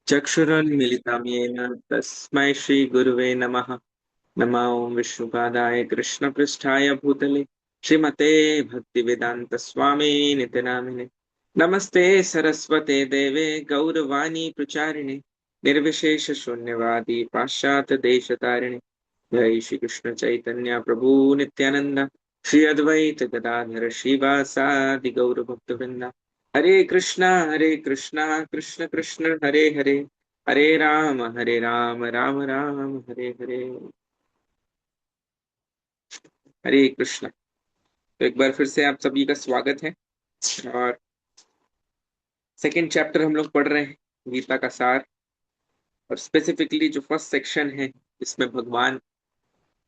चक्षुरुन्मिलितं येन तस्मै श्रीगुरुवे नमः। नमो विष्णुपादाय कृष्णपृष्ठाय भूतले श्रीमते भक्तिवेदान्तस्वामी नित्य नामिने। नमस्ते सरस्वते देवे गौरवाणी प्रचारिणे निर्विशेष शून्यवादी पाश्चात्य देशतारिणे। जय श्री कृष्ण चैतन्य प्रभु नित्यानंद श्री अद्वैत गदाधर श्रीवासादि गौर भक्तवृंदा। हरे कृष्णा कृष्ण कृष्ण हरे हरे, हरे राम राम राम हरे हरे। हरे कृष्ण। तो एक बार फिर से आप सभी का स्वागत है। और सेकंड चैप्टर हम लोग पढ़ रहे हैं, गीता का सार। और स्पेसिफिकली जो फर्स्ट सेक्शन है, इसमें भगवान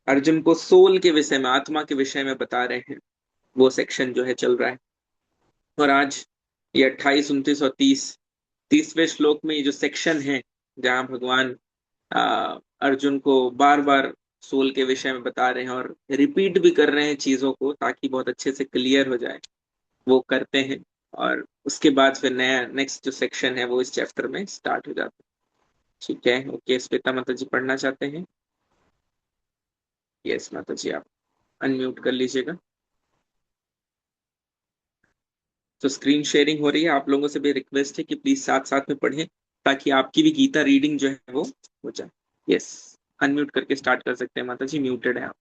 अर्जुन को सोल के विषय में, आत्मा के विषय में बता रहे हैं, वो सेक्शन जो है चल रहा है। और आज ये 28, 29 और 30वें श्लोक में ये जो सेक्शन है, जहाँ भगवान अर्जुन को बार बार सोल के विषय में बता रहे हैं और रिपीट भी कर रहे हैं चीजों को, ताकि बहुत अच्छे से क्लियर हो जाए, वो करते हैं। और उसके बाद फिर नया नेक्स्ट जो सेक्शन है वो इस चैप्टर में स्टार्ट हो जाता है। ठीक है, ओके। श्वेता माता जी पढ़ना चाहते हैं? यस माता जी, आप अनम्यूट कर लीजिएगा। तो स्क्रीन शेयरिंग हो रही है, आप लोगों से भी रिक्वेस्ट है कि प्लीज साथ साथ में पढ़ें, ताकि आपकी भी गीता रीडिंग जो है वो हो जाए। यस, अनम्यूट करके स्टार्ट कर सकते हैं माता जी, म्यूटेड है आप।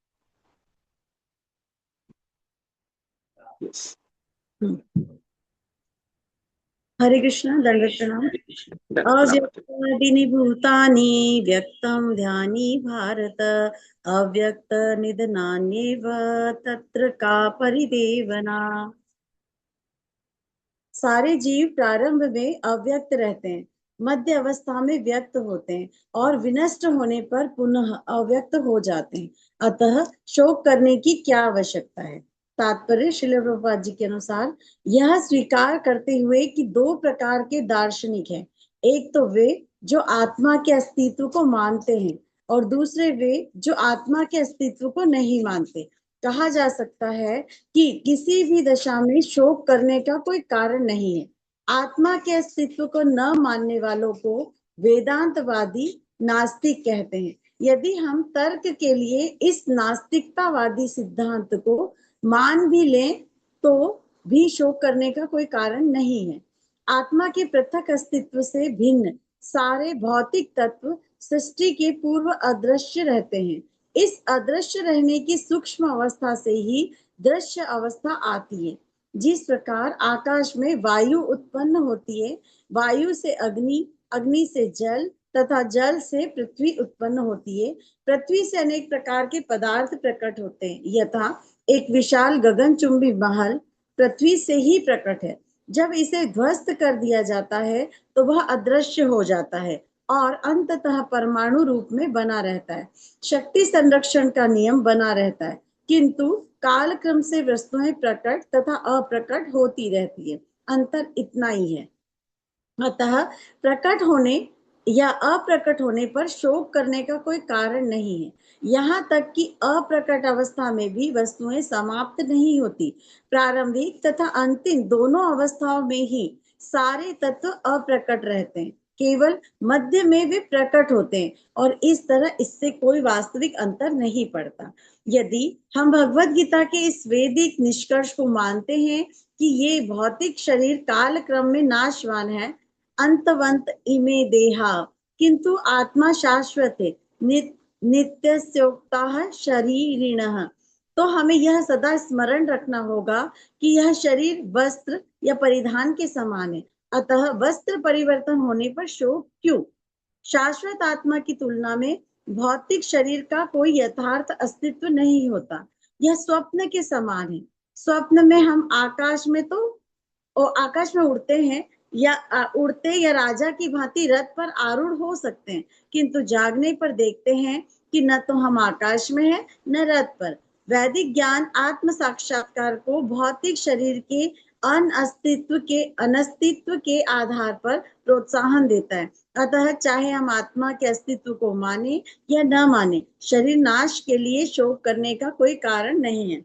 यस। हरे कृष्ण। दंडवत प्रणाम। अव्यक्तादीनि भूतानि व्यक्तं ध्यानि भारत, अव्यक्त निधनान्येव तत्र का परिदेवना। सारे जीव प्रारंभ में अव्यक्त रहते हैं, मध्य अवस्था में व्यक्त होते हैं और विनष्ट होने पर पुनः अव्यक्त हो जाते हैं। अतः शोक करने की क्या आवश्यकता है। तात्पर्य श्रील प्रभुपाद जी के अनुसार यह स्वीकार करते हुए कि दो प्रकार के दार्शनिक हैं, एक तो वे जो आत्मा के अस्तित्व को मानते हैं और दूसरे वे जो आत्मा के अस्तित्व को नहीं मानते। कहा जा सकता है कि किसी भी दशा में शोक करने का कोई कारण नहीं है। आत्मा के अस्तित्व को न मानने वालों को वेदांतवादी नास्तिक कहते हैं। यदि हम तर्क के लिए इस नास्तिकतावादी सिद्धांत को मान भी लें तो भी शोक करने का कोई कारण नहीं है। आत्मा के पृथक अस्तित्व से भिन्न सारे भौतिक तत्व सृष्टि के पूर्व अदृश्य रहते हैं। इस अदृश्य रहने की सूक्ष्म अवस्था से ही दृश्य अवस्था आती है। जिस प्रकार आकाश में वायु उत्पन्न होती है, वायु से अग्नि, अग्नि से जल तथा जल से पृथ्वी उत्पन्न होती है, पृथ्वी से अनेक प्रकार के पदार्थ प्रकट होते हैं। यथा एक विशाल गगनचुंबी महल पृथ्वी से ही प्रकट है। जब इसे ध्वस्त कर दिया जाता है तो वह अदृश्य हो जाता है और अंततः परमाणु रूप में बना रहता है। शक्ति संरक्षण का नियम बना रहता है, किंतु कालक्रम से वस्तुएं प्रकट तथा अप्रकट होती रहती है। अंतर इतना ही है। अतः प्रकट होने या अप्रकट होने पर शोक करने का कोई कारण नहीं है। यहाँ तक कि अप्रकट अवस्था में भी वस्तुएं समाप्त नहीं होती। प्रारंभिक तथा अंतिम दोनों अवस्थाओं में ही सारे तत्व अप्रकट रहते हैं, केवल मध्य में वे प्रकट होते हैं और इस तरह इससे कोई वास्तविक अंतर नहीं पड़ता। यदि हम भगवत गीता के इस वैदिक निष्कर्ष को मानते हैं कि ये भौतिक शरीर काल क्रम में नाशवान है, अंतवंत इमे देहा, किंतु आत्मा शाश्वत है, नित्यस्योक्ताः शरीरिणः, तो हमें यह सदा स्मरण रखना होगा कि यह शरीर वस्त्र या परिधान के समान है। अतः वस्त्र परिवर्तन होने पर शोक क्यों। शाश्वत आत्मा की तुलना में भौतिक शरीर का कोई यथार्थ अस्तित्व नहीं होता। यह स्वप्न के समान है। स्वप्न में हम आकाश में आकाश में उड़ते हैं या राजा की भांति रथ पर आरूढ़ हो सकते हैं, किंतु जागने पर देखते हैं कि न तो हम आकाश में हैं न रथ पर। वैदिक ज्ञान आत्म साक्षात्कार को भौतिक शरीर के अनस्तित्व के आधार पर प्रोत्साहन देता है। अतः चाहे हम आत्मा के अस्तित्व को माने या न माने, शरीर नाश के लिए शोक करने का कोई कारण नहीं है।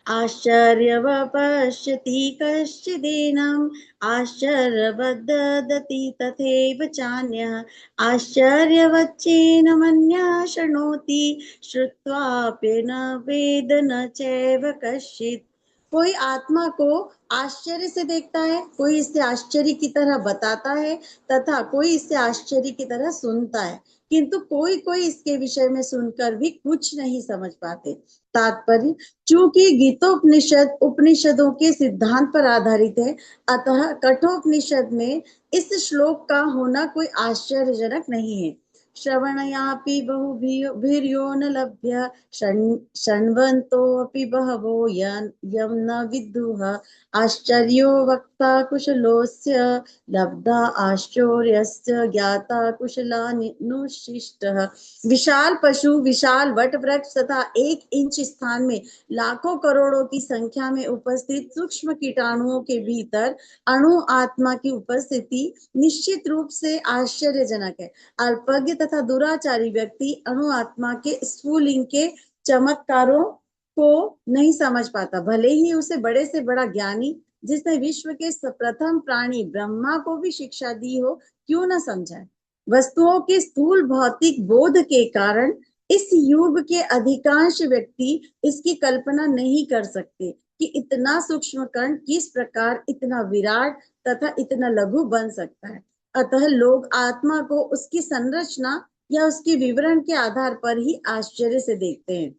आश्चर्यवपश्यति कश्चिदेनम् आश्चर्यवदति तथैव चान्यः आश्चर्यवच्चैनमन्यः शृणोति श्रुत्वाप्येन वेद न चैव कश्चित्। कोई आत्मा को आश्चर्य से देखता है, कोई इससे आश्चर्य की तरह बताता है तथा कोई इससे आश्चर्य की तरह सुनता है, किंतु कोई कोई इसके विषय में सुनकर भी कुछ नहीं समझ पाते। तात्पर्य, चूंकि गीतोपनिषद उपनिषदों के सिद्धांत पर आधारित है, अतः कठोपनिषद में इस श्लोक का होना कोई आश्चर्यजनक नहीं है। श्रवणयापि बहुभिर्यो न लभ्य शृण्वन्तोऽपि बहवो यं न विद्युः आश्चर्यो वक्ता कुशलोऽस्य लब्धा आश्चर्यस्य ज्ञाता कुशलानुशिष्टः। विशाल पशु, विशाल वट वृक्ष तथा 1 इंच स्थान में लाखों करोड़ों की संख्या में उपस्थित सूक्ष्म कीटाणुओं के भीतर अणु आत्मा की उपस्थिति निश्चित रूप से आश्चर्यजनक है। अल्पज्ञ तथा दुराचारी व्यक्ति अणु आत्मा के स्फुलिंग के चमत्कारों को नहीं समझ पाता, भले ही उसे बड़े से बड़ा ज्ञानी जिसने विश्व के प्रथम प्राणी ब्रह्मा को भी शिक्षा दी हो क्यों न समझाए। वस्तुओं के स्थूल भौतिक बोध के कारण इस युग के अधिकांश व्यक्ति इसकी कल्पना नहीं कर सकते कि इतना सूक्ष्म कण किस प्रकार इतना विराट तथा इतना लघु बन सकता है। अतः लोग आत्मा को उसकी संरचना या उसके विवरण के आधार पर ही आश्चर्य से देखते हैं।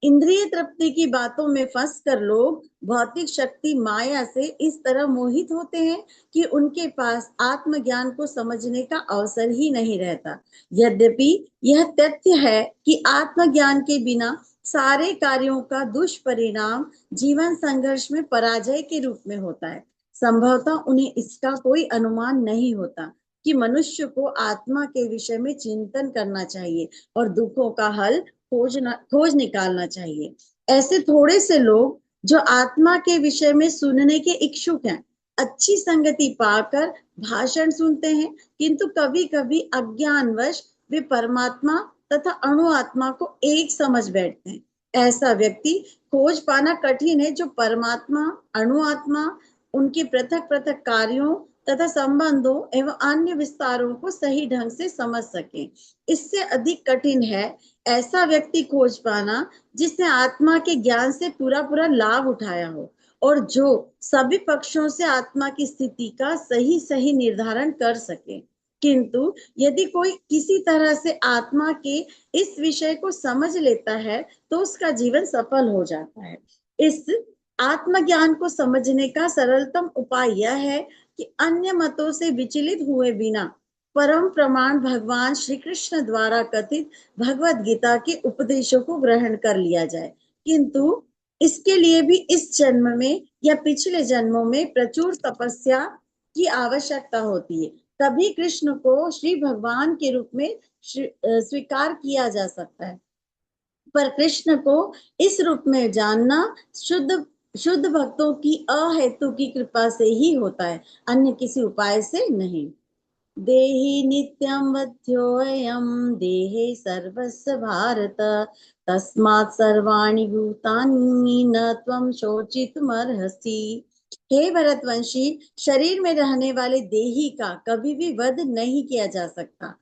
इंद्रिय तृप्ति की बातों में फंसकर लोग भौतिक शक्ति माया से इस तरह मोहित होते हैं कि उनके पास आत्मज्ञान को समझने का अवसर ही नहीं रहता। यद्यपि यह तथ्य है कि आत्मज्ञान के बिना सारे कार्यों का दुष्परिणाम जीवन संघर्ष में पराजय के रूप में होता है, संभवतः उन्हें इसका कोई अनुमान नहीं होता कि मनुष्य को आत्मा के विषय में चिंतन करना चाहिए और दुखों का हल खोज निकालना चाहिए। ऐसे थोड़े से लोग जो आत्मा के विषय में सुनने के इच्छुक हैं, अच्छी संगति पाकर भाषण सुनते हैं, किंतु कभी कभी अज्ञानवश वे परमात्मा तथा अणु आत्मा को एक समझ बैठते हैं। ऐसा व्यक्ति खोज पाना कठिन है जो परमात्मा, अणु आत्मा, उनके पृथक पृथक कार्यों तथा संबंधों एवं अन्य विस्तारों को सही ढंग से समझ सके। इससे अधिक कठिन है ऐसा व्यक्ति खोज पाना जिसने आत्मा के ज्ञान से पूरा पूरा लाभ उठाया हो और जो सभी पक्षों से आत्मा की स्थिति का सही सही निर्धारण कर सके। किंतु यदि कोई किसी तरह से आत्मा के इस विषय को समझ लेता है तो उसका जीवन सफल हो जाता है। इस आत्मज्ञान को समझने का सरलतम उपाय यह है कि अन्य मतों से विचलित हुए बिना परम प्रमाण भगवान श्री कृष्ण द्वारा कथित भगवत गीता के उपदेशों को ग्रहण कर लिया जाए। किंतु इसके लिए भी इस जन्म में या पिछले जन्मों में प्रचुर तपस्या की आवश्यकता होती है, तभी कृष्ण को श्री भगवान के रूप में स्वीकार किया जा सकता है। पर कृष्ण को इस रूप में जानना शुद्ध शुद्ध भक्तों की अहेतु की कृपा से ही होता है, अन्य किसी उपाय से नहीं। देहि नित्यं वध्योऽयं देहे सर्वस्य भारत तस्मात् सर्वाणि भूतानि न त्वं शोचितुमर्हसि। हे भरतवंशी, शरीर में रहने वाले देही का कभी भी वध नहीं किया जा सकता,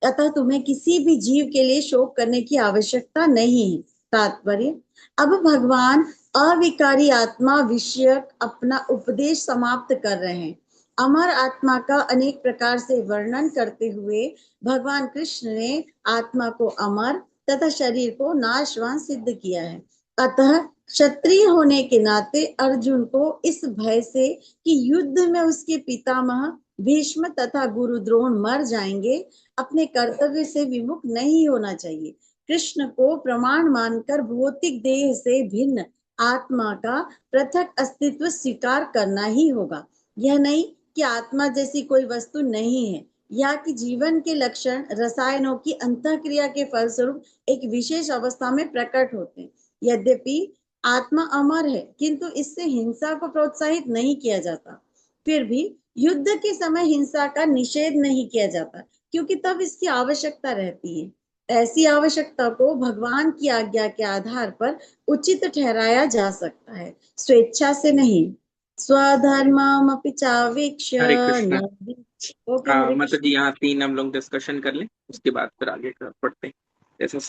अतः तुम्हें किसी भी जीव के लिए शोक करने की आवश्यकता नहीं है। तात्पर्य, अब भगवान अविकारी आत्मा विषयक अपना उपदेश समाप्त कर रहे हैं। अमर आत्मा का अनेक प्रकार से वर्णन करते हुए भगवान कृष्ण ने आत्मा को अमर तथा शरीर को नाशवान सिद्ध किया है। अतः क्षत्रिय होने के नाते अर्जुन को इस भय से कि युद्ध में उसके पितामह भीष्म तथा गुरु द्रोण मर जाएंगे, अपने कर्तव्य से विमुख नहीं होना चाहिए। कृष्ण को प्रमाण मानकर भौतिक देह से भिन्न आत्मा का पृथक अस्तित्व स्वीकार करना ही होगा। यह नहीं कि आत्मा जैसी कोई वस्तु नहीं है या कि जीवन के लक्षण रसायनों की अंतःक्रिया के फलस्वरूप एक विशेष अवस्था में प्रकट होते हैं। यद्यपि आत्मा अमर है, किंतु इससे हिंसा को प्रोत्साहित नहीं किया जाता। फिर भी युद्ध के समय हिंसा का निषेध नहीं किया जाता, क्योंकि तब इसकी आवश्यकता रहती है। ऐसी आवश्यकता को भगवान की आज्ञा के आधार पर उचित ठहराया जा सकता है, स्वेच्छा से नहीं। स्वधर्ममपि चावीक्ष्य हरे कृष्ण। न। ओके, हरे माता कृष्ण। जी यहाँ 3 हम लोग डिस्कशन कर लें, उसके बाद फिर आगे पढ़ते हैं। जैसा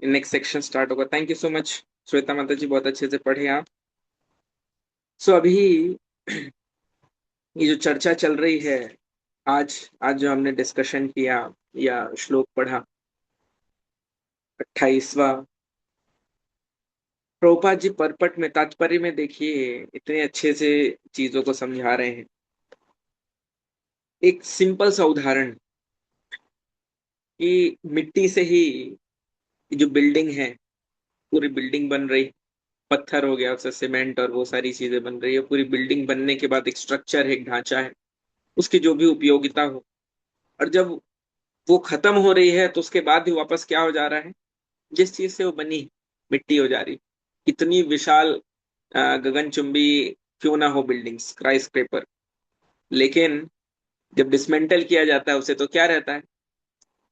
नेक्स्ट सेक्शन स्टार्ट होगा। Thank you so much Shweta माता जी, बहुत अच्छे से पढ़े आप। सो अभी ये जो चर्चा चल रही है, आज आज जो हमने डिस्कशन किया या श्लोक पढ़ा, 28वां, प्रभुपाद जी परपट में तात्पर्य में देखिए इतने अच्छे से चीजों को समझा रहे हैं। एक सिंपल सा उदाहरण कि मिट्टी से ही जो बिल्डिंग है, पूरी बिल्डिंग बन रही, पत्थर हो गया, उससे सीमेंट और वो सारी चीजें बन रही है। पूरी बिल्डिंग बनने के बाद एक स्ट्रक्चर है, एक ढांचा है, उसकी जो भी उपयोगिता हो, और जब वो खत्म हो रही है तो उसके बाद भी वापस क्या हो जा रहा है, जिस चीज से वो बनी मिट्टी हो जा रही। इतनी विशाल गगनचुंबी क्यों ना हो बिल्डिंग्स, स्काई स्क्रेपर, लेकिन जब डिसमेंटल किया जाता है उसे तो क्या रहता है,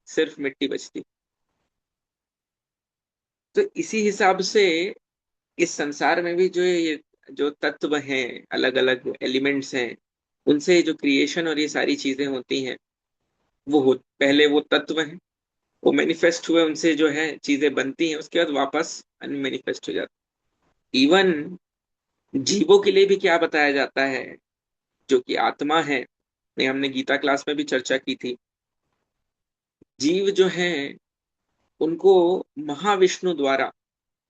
सिर्फ मिट्टी बचती। तो इसी हिसाब से इस संसार में भी जो ये जो तत्व हैं, अलग अलग एलिमेंट्स हैं, उनसे जो क्रिएशन और ये सारी चीजें होती हैं, वो हो पहले वो तत्व हैं, वो मैनिफेस्ट हुए, उनसे जो है चीजें बनती हैं, उसके बाद वापस अनमैनिफेस्ट हो जाती। इवन जीवों के लिए भी क्या बताया जाता है, जो कि आत्मा है, ने हमने गीता क्लास में भी चर्चा की थी। जीव जो हैं उनको महाविष्णु द्वारा,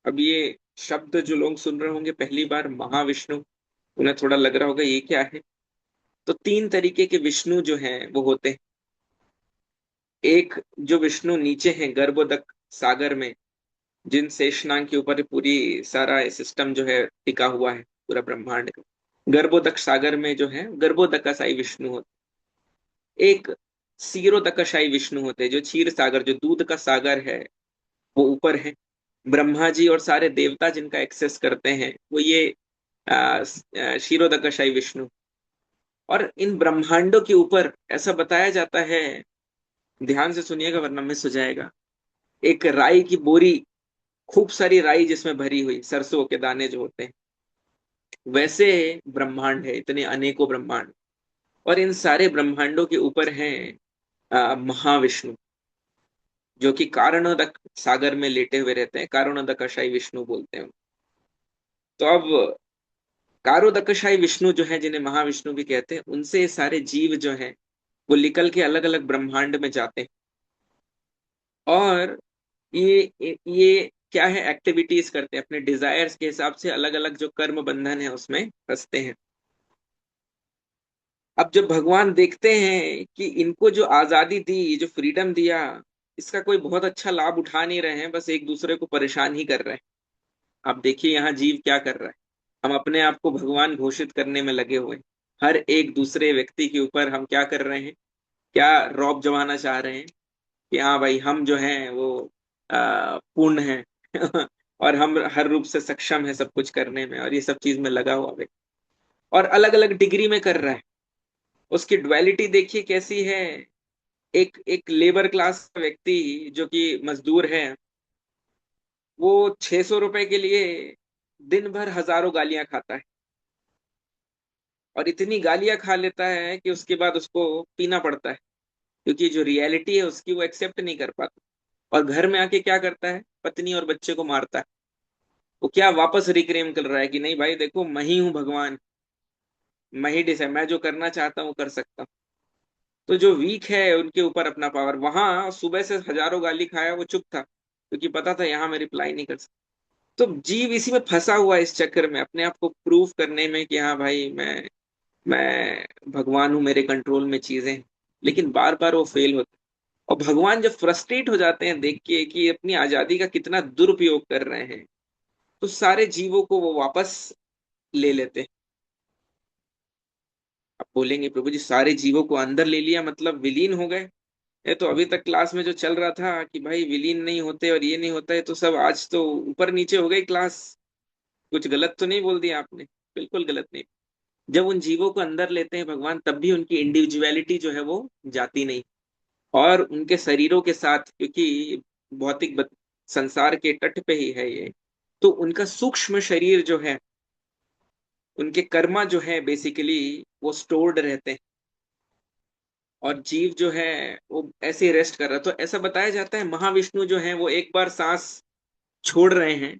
अब ये शब्द जो लोग सुन रहे होंगे पहली बार, महाविष्णु, उन्हें थोड़ा लग रहा होगा ये क्या है। तो 3 तरीके के विष्णु जो हैं वो होते हैं। एक जो विष्णु नीचे हैं गर्भोदक सागर में, जिन शेषनाग के ऊपर पूरी सारा सिस्टम जो है टिका हुआ है, पूरा ब्रह्मांड का, गर्भोदक सागर में जो है गर्भोदकाशाई विष्णु होते। एक क्षीरोदकाशाई विष्णु होते हैं, जो क्षीर सागर, जो दूध का सागर है, वो ऊपर है। ब्रह्मा जी और सारे देवता जिनका एक्सेस करते हैं वो ये क्षीरोदकाशाई विष्णु। और इन ब्रह्मांडों के ऊपर ऐसा बताया जाता है, ध्यान से सुनिएगा वरना मिस हो जाएगा, एक राई की बोरी, खूब सारी राई जिसमें भरी हुई, सरसों के दाने जो होते हैं, वैसे ब्रह्मांड है, इतने अनेकों ब्रह्मांड। और इन सारे ब्रह्मांडों के ऊपर हैं महाविष्णु, जो कि कारणोदक सागर में लेटे हुए रहते हैं, कारणोदकाशाई विष्णु बोलते हैं। तो अब कारोदकशाई विष्णु जो है, जिन्हें महाविष्णु भी कहते हैं, उनसे ये सारे जीव जो हैं वो निकल के अलग अलग ब्रह्मांड में जाते हैं, और ये क्या है, एक्टिविटीज करते हैं, अपने डिजायर्स के हिसाब से अलग अलग जो कर्म बंधन है उसमें फंसते हैं। अब जब भगवान देखते हैं कि इनको जो आजादी दी, जो फ्रीडम दिया, इसका कोई बहुत अच्छा लाभ उठा नहीं रहे हैं, बस एक दूसरे को परेशान ही कर रहे हैं। आप देखिए यहाँ जीव क्या कर रहा है, हम अपने आप को भगवान घोषित करने में लगे हुए हैं। हर एक दूसरे व्यक्ति के ऊपर हम क्या कर रहे हैं, क्या रौब जमाना चाह रहे हैं कि हाँ भाई हम जो हैं वो पूर्ण हैं और हम हर रूप से सक्षम है सब कुछ करने में, और ये सब चीज में लगा हुआ व्यक्ति, और अलग अलग डिग्री में कर रहा है। उसकी ड्युअलिटी देखिए कैसी है। एक एक लेबर क्लास का व्यक्ति जो कि मजदूर है, वो 600 रुपए के लिए दिन भर हजारों गालियां खाता है, और इतनी गालियां खा लेता है कि उसके बाद उसको पीना पड़ता है, क्योंकि जो रियलिटी है उसकी वो एक्सेप्ट नहीं कर पाता। और घर में आके क्या करता है, पत्नी और बच्चे को मारता है। वो क्या वापस रिक्लेम कर रहा है कि नहीं भाई देखो, मैं ही हूँ भगवान, मैं ही डिसाइड, मैं जो करना चाहता हूँ कर सकता हूँ। तो जो वीक है उनके ऊपर अपना पावर, वहां सुबह से हजारों गाली खाया, वो चुप था क्योंकि पता था यहाँ मैं रिप्लाई नहीं कर सकता। तो जीव इसी में फंसा हुआ है, इस चक्कर में अपने आप को प्रूव करने में कि हाँ भाई मैं भगवान हूँ, मेरे कंट्रोल में चीजें हैं। लेकिन बार बार वो फेल होता है। और भगवान जब फ्रस्ट्रेट हो जाते हैं देख के कि अपनी आजादी का कितना दुरुपयोग कर रहे हैं, तो सारे जीवों को वो वापस ले लेते हैं। आप बोलेंगे प्रभु जी सारे जीवों को अंदर ले लिया मतलब विलीन हो गए। ये तो अभी तक क्लास में जो चल रहा था कि भाई विलीन नहीं होते और ये नहीं होता है, तो सब आज तो ऊपर नीचे हो गई क्लास। कुछ गलत तो नहीं बोल दिया आपने? बिल्कुल गलत नहीं। जब उन जीवों को अंदर लेते हैं भगवान, तब भी उनकी इंडिविजुअलिटी जो है वो जाती नहीं। और उनके शरीरों के साथ, क्योंकि भौतिक संसार के तट पे ही है ये, तो उनका सूक्ष्म शरीर जो है, उनके कर्मा जो है बेसिकली वो स्टोर्ड रहते हैं, और जीव जो है वो ऐसे रेस्ट कर रहा है। तो ऐसा बताया जाता है महाविष्णु जो है वो एक बार सांस छोड़ रहे हैं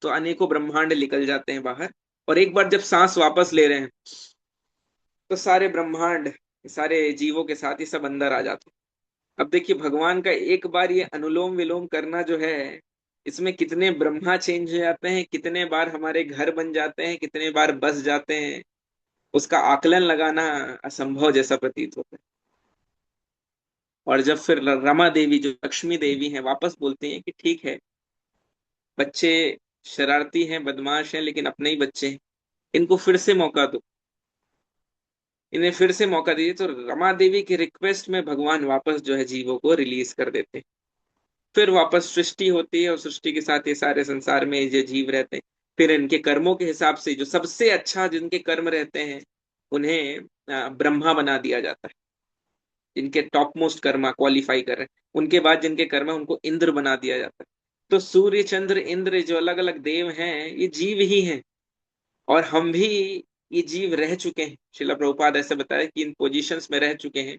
तो अनेकों ब्रह्मांड निकल जाते हैं बाहर, और एक बार जब सांस वापस ले रहे हैं तो सारे ब्रह्मांड, सारे जीवों के साथ ही सब अंदर आ जाते हैं। अब देखिए भगवान का एक बार ये अनुलोम विलोम करना जो है, इसमें कितने ब्रह्मा चेंज हो जाते हैं, कितने बार हमारे घर बन जाते हैं, कितने बार बस जाते हैं, उसका आकलन लगाना असंभव जैसा प्रतीत होता है। और जब फिर रमा देवी जो लक्ष्मी देवी हैं वापस बोलती हैं कि ठीक है, बच्चे शरारती हैं, बदमाश हैं, लेकिन अपने ही बच्चे हैं, इनको फिर से मौका दो, इन्हें फिर से मौका दीजिए। तो रमा देवी की रिक्वेस्ट में भगवान वापस जो है जीवों को रिलीज कर देते हैं। फिर वापस सृष्टि होती है, और सृष्टि के साथ ये सारे संसार में जो जीव रहते हैं, फिर इनके कर्मों के हिसाब से जो सबसे अच्छा जिनके कर्म रहते हैं उन्हें ब्रह्मा बना दिया जाता है। जिनके टॉप मोस्ट कर्मा क्वालिफाई कर रहे हैं, उनके बाद जिनके कर्म है उनको इंद्र बना दिया जाता है। तो सूर्य चंद्र इंद्र जो अलग अलग देव हैं ये जीव ही हैं, और हम भी ये जीव रह चुके हैं। शिला प्रभुपाद ऐसे बताया कि इन पोजीशंस में रह चुके हैं,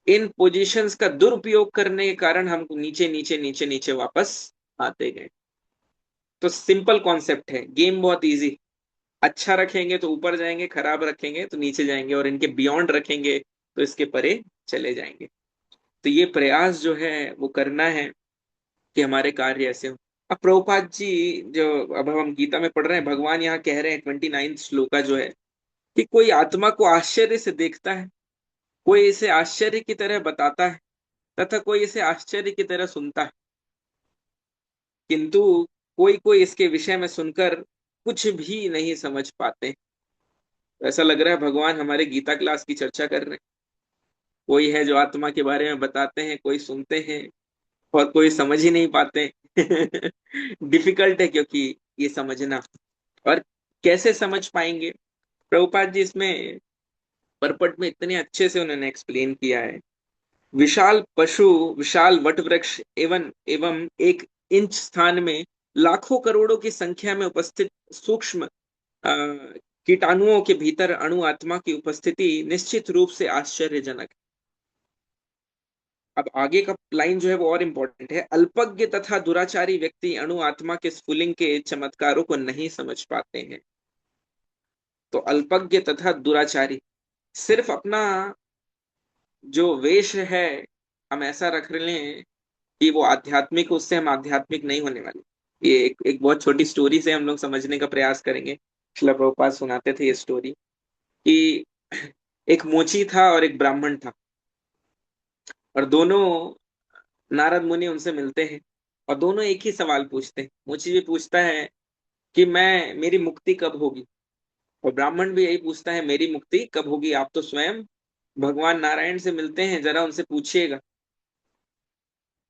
इन पोजीशंस का दुरुपयोग करने के कारण हम नीचे नीचे नीचे नीचे वापस आते गए। तो सिंपल कॉन्सेप्ट है, गेम बहुत इजी। अच्छा रखेंगे तो ऊपर जाएंगे, खराब रखेंगे तो नीचे जाएंगे, और इनके बियॉन्ड रखेंगे तो इसके परे चले जाएंगे। तो ये प्रयास जो है वो करना है कि हमारे कार्य ऐसे हो। अब प्रभुपाद जी जो अब हम गीता में पढ़ रहे हैं, भगवान यहाँ कह रहे हैं 29 श्लोका जो है, कि कोई आत्मा को आश्चर्य से देखता है, कोई इसे आश्चर्य की तरह बताता है, तथा कोई इसे आश्चर्य की तरह सुनता है, किंतु कोई कोई इसके विषय में सुनकर कुछ भी नहीं समझ पाते। तो ऐसा लग रहा है भगवान हमारे गीता क्लास की चर्चा कर रहे हैं। कोई है जो आत्मा के बारे में बताते हैं, कोई सुनते हैं, और कोई समझ ही नहीं पाते। डिफिकल्ट है क्योंकि ये समझना, और कैसे समझ पाएंगे। प्रभुपाद जी इसमें परपट में इतने अच्छे से उन्होंने एक्सप्लेन किया है। विशाल पशु, विशाल वट वृक्ष एवं एवं 1 इंच स्थान में लाखों करोड़ों की संख्या में उपस्थित सूक्ष्म अ, कीटाणुओं के भीतर अणु आत्मा की उपस्थिति निश्चित रूप से आश्चर्यजनक है। अब आगे का लाइन जो है वो और इम्पोर्टेंट है। अल्पज्ञ तथा दुराचारी व्यक्ति अणु आत्मा के स्फुलिंग के चमत्कारों को नहीं समझ पाते हैं। तो अल्पज्ञ तथा दुराचारी, सिर्फ अपना जो वेश है हम ऐसा रख लें कि वो आध्यात्मिक, उससे हम आध्यात्मिक नहीं होने वाले। ये एक बहुत छोटी स्टोरी से हम लोग समझने का प्रयास करेंगे। श्रील प्रभुपाद सुनाते थे ये स्टोरी कि एक मोची था और एक ब्राह्मण था, और दोनों, नारद मुनि उनसे मिलते हैं, और दोनों एक ही सवाल पूछते हैं। मोची भी पूछता है कि मैं, मेरी मुक्ति कब होगी, और ब्राह्मण भी यही पूछता है, मेरी मुक्ति कब होगी, आप तो स्वयं भगवान नारायण से मिलते हैं, जरा उनसे पूछिएगा।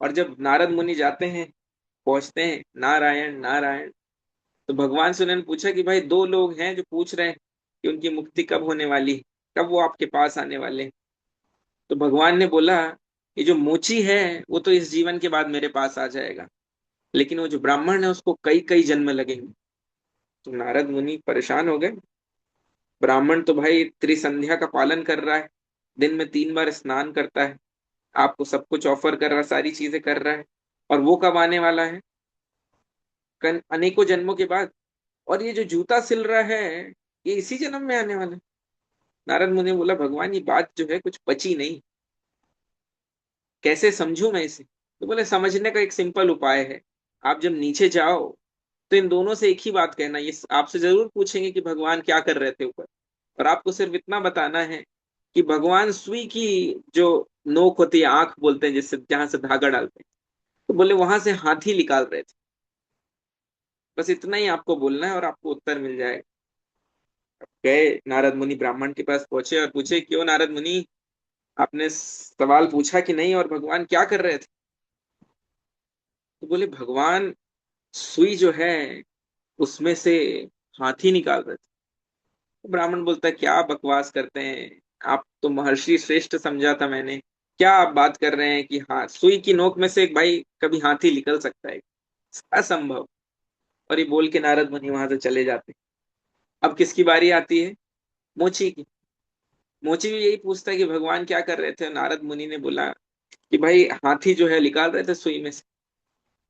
और जब नारद मुनि जाते हैं, पहुंचते हैं, नारायण नारायण, तो भगवान से उन्होंने पूछा कि भाई 2 लोग हैं जो पूछ रहे हैं कि उनकी मुक्ति कब होने वाली है, कब वो आपके पास आने वाले हैं। तो भगवान ने बोला, ये जो मोची है वो तो इस जीवन के बाद मेरे पास आ जाएगा, लेकिन वो जो ब्राह्मण है उसको कई कई जन्म लगेंगे। तो नारद मुनि परेशान हो गए। ब्राह्मण तो भाई त्रिसंध्या का पालन कर रहा है, दिन में 3 बार स्नान करता है, आपको सब कुछ ऑफर कर रहा है, सारी चीजें कर रहा है, और वो कब आने वाला है, अनेकों जन्मों के बाद। और ये जो जूता सिल रहा है ये इसी जन्म में आने वाला है। नारद मुनि ने बोला, भगवान ये बात जो है कुछ पची नहीं, कैसे समझूं मैं इसे। तो बोले, समझने का एक सिंपल उपाय है। आप जब नीचे जाओ तो इन दोनों से एक ही बात कहना, ये आपसे जरूर पूछेंगे कि भगवान क्या कर रहे थे ऊपर, और आपको सिर्फ इतना बताना है कि भगवान सुई की जो नोक होती है, आंख बोलते हैं जिससे, जहां से धागा डालते हैं, तो बोले वहां से हाथी निकाल रहे थे। बस इतना ही आपको बोलना है और आपको उत्तर मिल जाएगा। गए नारद मुनि ब्राह्मण के पास पहुंचे और पूछे, क्यों नारद मुनि, आपने सवाल पूछा कि नहीं, और भगवान क्या कर रहे थे। तो बोले, भगवान सुई जो है उसमें से हाथी निकाल रहे थे। तो ब्राह्मण बोलता है, क्या बकवास करते हैं आप, तो महर्षि श्रेष्ठ समझा था मैंने, क्या आप बात कर रहे हैं कि हाँ सुई की नोक में से एक भाई कभी हाथी निकल सकता है? असंभव। और ये बोल के नारद मुनि वहां से चले जाते हैं। अब किसकी बारी आती है? मोची की। मोची भी यही पूछता है कि भगवान क्या कर रहे थे? नारद मुनि ने बोला कि भाई हाथी जो है निकाल रहे थे सुई में से।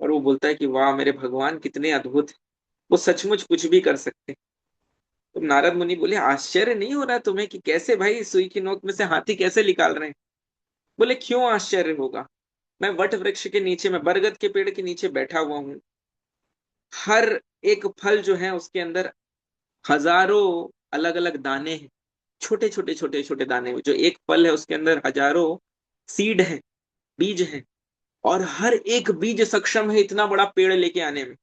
और वो बोलता है कि वाह मेरे भगवान कितने अद्भुत हैं, वो सचमुच कुछ भी कर सकते हैं। तो नारद मुनि बोले आश्चर्य नहीं हो रहा तुम्हें कि कैसे भाई सुई की नोक में से हाथी कैसे निकाल रहे हैं? बोले क्यों आश्चर्य होगा, मैं वट वृक्ष के नीचे, मैं बरगद के पेड़ के नीचे बैठा हुआ हूँ। हर एक फल जो है उसके अंदर हजारों अलग अलग दाने हैं, छोटे छोटे छोटे छोटे दाने। जो एक फल है उसके अंदर हजारों सीड है, बीज है। और हर एक बीज सक्षम है इतना बड़ा पेड़ लेके आने में।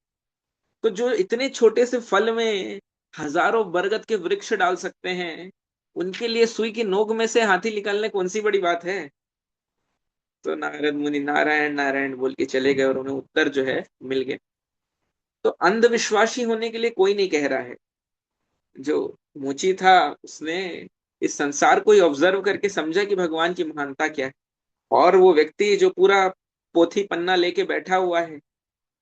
तो जो इतने छोटे से फल में हजारों बरगद के वृक्ष डाल सकते हैं, उनके लिए सुई की नोक में से हाथी निकालने कौन सी बड़ी बात है? तो नारद मुनि नारायण नारायण बोल के चले गए और उन्हें उत्तर जो है मिल गया। तो अंधविश्वासी होने के लिए कोई नहीं कह रहा है। जो मुची था उसने इस संसार को ही ऑब्जर्व करके समझा कि भगवान की महानता क्या है। और वो व्यक्ति जो पूरा पोथी पन्ना लेके बैठा हुआ है,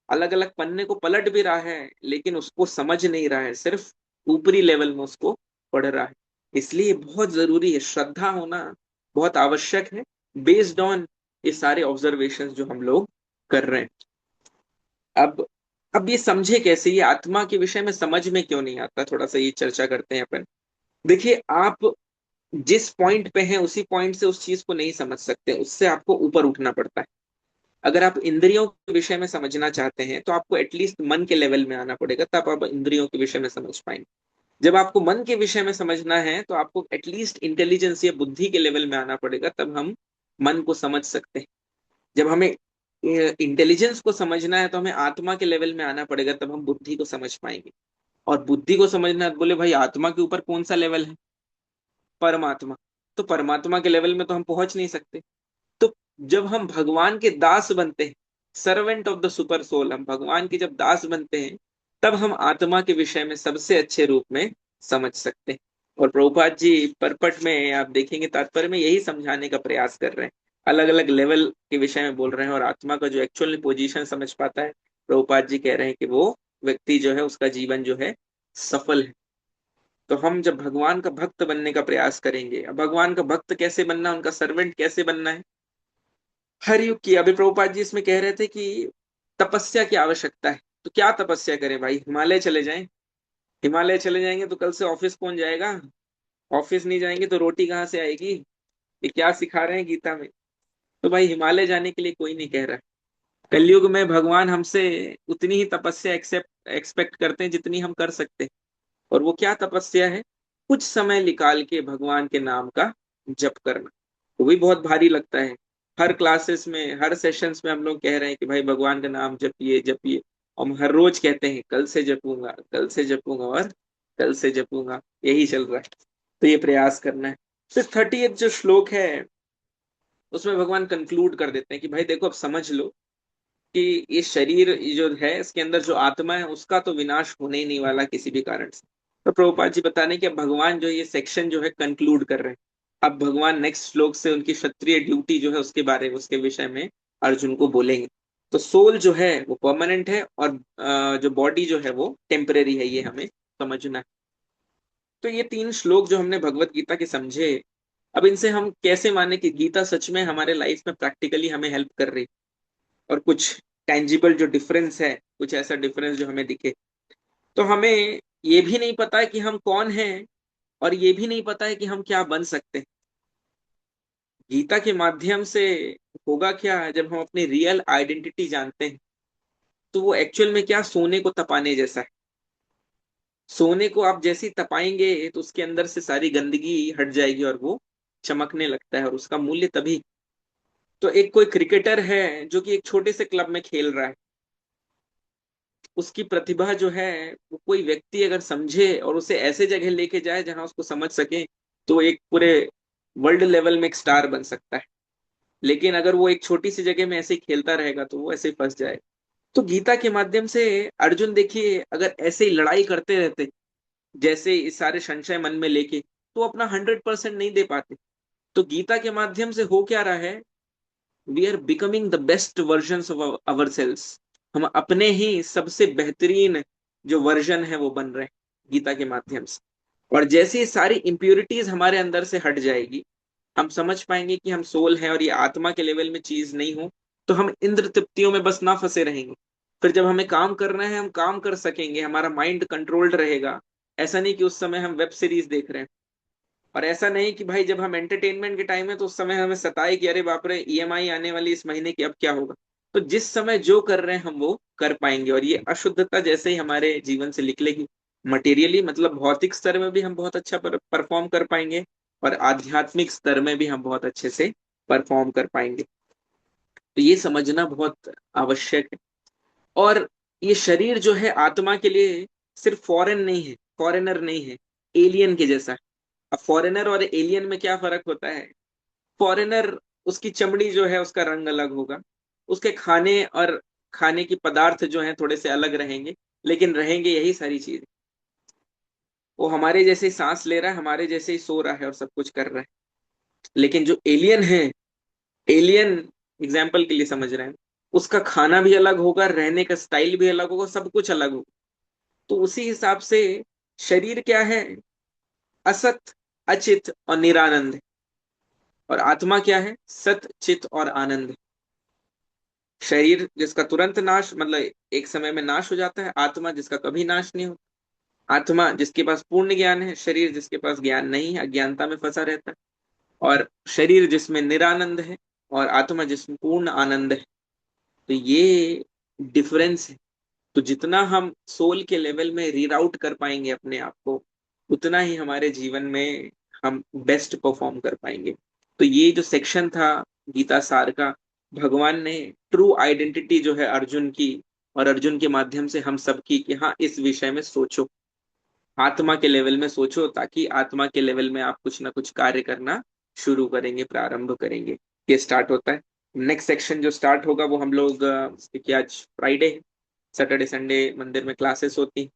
अलग अलग पन्ने को पलट भी रहा है, लेकिन उसको समझ नहीं रहा है, सिर्फ ऊपरी लेवल में उसको पढ़ रहा है। इसलिए बहुत जरूरी है, श्रद्धा होना बहुत आवश्यक है, बेस्ड ऑन ये सारे ऑब्जर्वेशंस जो हम लोग कर रहे हैं। अब ये समझे कैसे, ये आत्मा के विषय में समझ में क्यों नहीं आता, थोड़ा सा ये चर्चा करते हैं अपन। देखिए, आप जिस पॉइंट पे हैं उसी पॉइंट से उस चीज को नहीं समझ सकते, उससे आपको ऊपर उठना पड़ता है। अगर आप इंद्रियों के विषय में समझना चाहते हैं तो आपको एटलीस्ट मन के लेवल में आना पड़ेगा, तब आप इंद्रियों के विषय में समझ पाएंगे। जब आपको मन के विषय में समझना है तो आपको एटलीस्ट इंटेलिजेंस या बुद्धि के लेवल में आना पड़ेगा, तब हम मन को समझ सकते हैं। जब हमें इंटेलिजेंस को समझना है तो हमें आत्मा के लेवल में आना पड़ेगा, तब हम बुद्धि को समझ पाएंगे। और बुद्धि को समझना है तो बोले भाई आत्मा के ऊपर कौन सा लेवल है? परमात्मा। तो परमात्मा के लेवल में तो हम पहुंच नहीं सकते। तो जब हम भगवान के दास बनते हैं, servant of the super soul, हम भगवान के जब दास बनते हैं, तब हम आत्मा के विषय में सबसे अच्छे रूप में समझ सकते हैं। और प्रभुपाद जी परपट में आप देखेंगे तात्पर्य में यही समझाने का प्रयास कर रहे हैं। अलग अलग लेवल के विषय में बोल रहे हैं, और आत्मा का जो एक्चुअल पोजीशन समझ पाता है, प्रभुपाद जी कह रहे हैं कि वो व्यक्ति जो है उसका जीवन जो है सफल है। तो हम जब भगवान का भक्त बनने का प्रयास करेंगे, अब भगवान का भक्त कैसे बनना, उनका सर्वेंट कैसे बनना है, हर युग की, अभी प्रभुपाद जी इसमें कह रहे थे कि तपस्या की आवश्यकता है। तो क्या तपस्या करें भाई? हिमालय चले जाएं? हिमालय चले जाएंगे तो कल से ऑफिस कौन जाएगा? ऑफिस नहीं जाएंगे तो रोटी कहाँ से आएगी? ये क्या सिखा रहे हैं गीता में? तो भाई हिमालय जाने के लिए कोई नहीं कह रहा है। कलयुग में भगवान हमसे उतनी ही तपस्या एक्सपेक्ट करते हैं जितनी हम कर सकते हैं। और वो क्या तपस्या है? कुछ समय निकाल के भगवान के नाम का जप करना। वो भी बहुत भारी लगता है। हर क्लासेस में, हर सेशंस में हम लोग कह रहे हैं कि भाई भगवान का नाम जपिए जपिए। और हम हर रोज कहते हैं कल से जपूंगा, कल से जपूंगा और कल से जपूंगा, यही चल रहा है। तो ये प्रयास करना है। फिर 30th जो श्लोक है उसमें भगवान कंक्लूड कर देते हैं कि भाई देखो अब समझ लो कि ये शरीर जो है इसके अंदर जो आत्मा है उसका तो विनाश होने ही नहीं वाला किसी भी कारण से। तो प्रभुपाद जी बता रहे हैं कि अब भगवान जो ये सेक्शन जो है कंक्लूड कर रहे हैं। अब भगवान नेक्स्ट श्लोक से उनकी क्षत्रिय ड्यूटी जो है उसके बारे में, उसके विषय में अर्जुन को बोलेंगे। तो सोल जो है वो परमानेंट है, और जो बॉडी जो है वो टेम्परेरी है, ये हमें समझना है। तो ये 3 श्लोक जो हमने भगवत गीता के समझे, अब इनसे हम कैसे माने कि गीता सच में हमारे लाइफ में प्रैक्टिकली हमें हेल्प कर रही, और कुछ टेंजिबल जो डिफरेंस है, कुछ ऐसा डिफरेंस जो हमें दिखे। तो हमें ये भी नहीं पता है कि हम कौन हैं, और ये भी नहीं पता है कि हम क्या बन सकते हैं। गीता के माध्यम से होगा क्या, जब हम अपनी रियल आइडेंटिटी जानते हैं, तो वो एक्चुअल में क्या, सोने को तपाने जैसा है। सोने को आप जैसे ही तपाएंगे तो उसके अंदर से सारी गंदगी हट जाएगी और वो चमकने लगता है, और उसका मूल्य तभी। तो एक कोई क्रिकेटर है जो कि एक छोटे से क्लब में खेल रहा है, उसकी प्रतिभा जो है वो कोई व्यक्ति अगर समझे और उसे ऐसे जगह लेके जाए जहां उसको समझ सके, तो एक पूरे वर्ल्ड लेवल में एक स्टार बन सकता है। लेकिन अगर वो एक छोटी सी जगह में ऐसे ही खेलता रहेगा तो वो ऐसे ही फंस जाए। तो गीता के माध्यम से अर्जुन देखिए, अगर ऐसे ही लड़ाई करते रहते, जैसे इस सारे संशय मन में लेके, तो अपना 100% नहीं दे पाते। तो गीता के माध्यम से हो क्या रहा है we are becoming the best version of our selves. हम अपने ही सबसे बेहतरीन जो वर्जन है वो बन रहे हैं गीता के माध्यम से। और जैसे ही सारी इम्प्योरिटीज हमारे अंदर से हट जाएगी, हम समझ पाएंगे कि हम सोल हैं और ये आत्मा के लेवल में चीज नहीं हो, तो हम इंद्र तृप्तियों में बस ना फंसे रहेंगे। फिर जब हमें काम करना है हम काम कर सकेंगे, हमारा माइंड कंट्रोल्ड रहेगा। ऐसा नहीं कि उस समय हम वेब सीरीज देख रहे हैं, और ऐसा नहीं कि भाई जब हम एंटरटेनमेंट के टाइम है तो उस समय हमें सताए कि अरे बाप रे ईएमआई आने वाली इस महीने की, अब क्या होगा। तो जिस समय जो कर रहे हैं हम वो कर पाएंगे, और ये अशुद्धता जैसे ही हमारे जीवन से निकलेगी, मटेरियली मतलब भौतिक स्तर में भी हम बहुत अच्छा परफॉर्म कर पाएंगे, और आध्यात्मिक स्तर में भी हम बहुत अच्छे से परफॉर्म कर पाएंगे। तो ये समझना बहुत आवश्यक है। और ये शरीर जो है आत्मा के लिए सिर्फ फॉरेन नहीं है, फॉरेनर नहीं है, एलियन के जैसा है। अब फॉरेनर और एलियन में क्या फर्क होता है? फॉरेनर, उसकी चमड़ी जो है उसका रंग अलग होगा, उसके खाने और खाने की पदार्थ जो हैं थोड़े से अलग रहेंगे, लेकिन रहेंगे यही सारी चीज। वो हमारे जैसे ही सांस ले रहा है, हमारे जैसे ही सो रहा है और सब कुछ कर रहा है। लेकिन जो एलियन है, एलियन एग्जाम्पल के लिए समझ रहे हैं, उसका खाना भी अलग होगा, रहने का स्टाइल भी अलग होगा, सब कुछ अलग होगा। तो उसी हिसाब से शरीर क्या है? असत, अचित और निरानंद। और आत्मा क्या है? सत, चित और आनंद। शरीर जिसका तुरंत नाश, मतलब एक समय में नाश हो जाता है, आत्मा जिसका कभी नाश नहीं होता। आत्मा जिसके पास पूर्ण ज्ञान है, शरीर जिसके पास ज्ञान नहीं है, अज्ञानता में फंसा रहता है। और शरीर जिसमें निरानंद है, और आत्मा जिसमें पूर्ण आनंद है। तो ये डिफरेंस है। तो जितना हम सोल के लेवल में रीराउट कर पाएंगे अपने आप को, उतना ही हमारे जीवन में हम बेस्ट परफॉर्म कर पाएंगे। तो ये जो सेक्शन था गीता सार का, भगवान ने ट्रू आइडेंटिटी जो है अर्जुन की, और अर्जुन के माध्यम से हम सब की, कि हाँ इस विषय में सोचो, आत्मा के लेवल में सोचो, ताकि आत्मा के लेवल में आप कुछ ना कुछ कार्य करना शुरू करेंगे, प्रारंभ करेंगे। ये स्टार्ट होता है। नेक्स्ट सेक्शन जो स्टार्ट होगा वो हम लोग क्योंकि आज फ्राइडे है, सैटरडे संडे मंदिर में क्लासेस होती,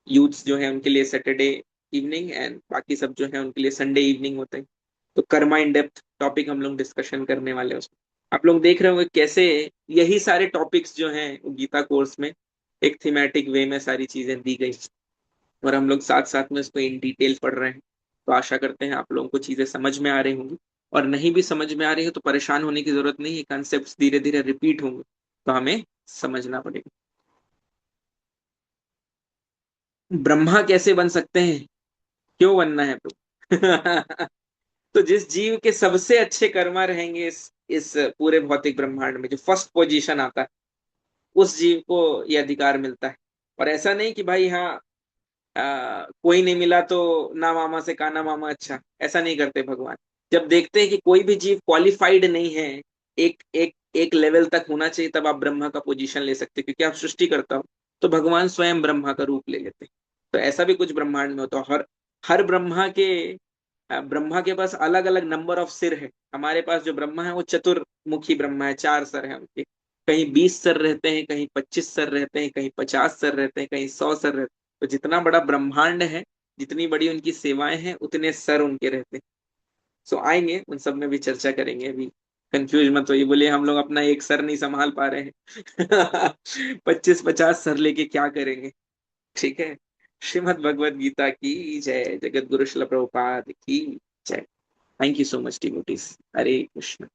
यूथ्स जो है उनके लिए सैटरडे इवनिंग, एंड बाकी सब जो है उनके लिए संडे इवनिंग होते हैं। तो कर्मा इन डेप्थ टॉपिक हम लोग डिस्कशन करने वाले हैं उसमें। आप लोग देख रहे होंगे कैसे यही सारे टॉपिक्स जो हैं गीता कोर्स में एक थीमेटिक वे में सारी चीजें दी गई, और हम लोग साथ साथ में इसको इन डिटेल पढ़ रहे हैं। तो आशा करते हैं आप लोगों को चीजें समझ में आ रही होंगी, और नहीं भी समझ में आ रही है तो परेशान होने की जरूरत नहीं है, कॉन्सेप्ट्स धीरे धीरे रिपीट होंगे तो हमें समझना पड़ेगा। ब्रह्मा कैसे बन सकते हैं? क्यों बनना है तो? तो जिस जीव के सबसे अच्छे कर्मा रहेंगे इस पूरे भौतिक ब्रह्मांड में, जो फर्स्ट पोजीशन आता है, उस जीव को यह अधिकार मिलता है। और ऐसा नहीं कि भाई हाँ कोई नहीं मिला तो ना मामा से काना मामा अच्छा, ऐसा नहीं करते भगवान। जब देखते हैं कि कोई भी जीव क्वालिफाइड नहीं है, एक एक एक लेवल तक होना चाहिए, तब आप ब्रह्मा का पोजीशन ले सकते हैं, क्योंकि आप सृष्टि करता हो। तो भगवान स्वयं ब्रह्मा का रूप ले लेते हैं। तो ऐसा भी कुछ ब्रह्मांड में होता है। हर हर ब्रह्मा के पास अलग अलग नंबर ऑफ सिर है। हमारे पास जो ब्रह्मा है वो चतुर्मुखी ब्रह्मा है, 4 सर है उनके। कहीं 20 सर रहते हैं, कहीं 25 सर रहते हैं, कहीं 50 सर रहते हैं, कहीं 100 सर रहते हैं। तो जितना बड़ा ब्रह्मांड है, जितनी बड़ी उनकी सेवाएं हैं, उतने सर उनके रहते हैं। सो आएंगे उन सब में भी चर्चा करेंगे। अभी कंफ्यूज मत होइए, बोले हम लोग अपना एक सर नहीं संभाल पा रहे हैं। 25-50 सर लेके क्या करेंगे? ठीक है। श्रीमद् भगवद गीता की जय, जगत गुरु शिल प्रभुपाद की जय। Thank you so much devotees. Hare Krishna.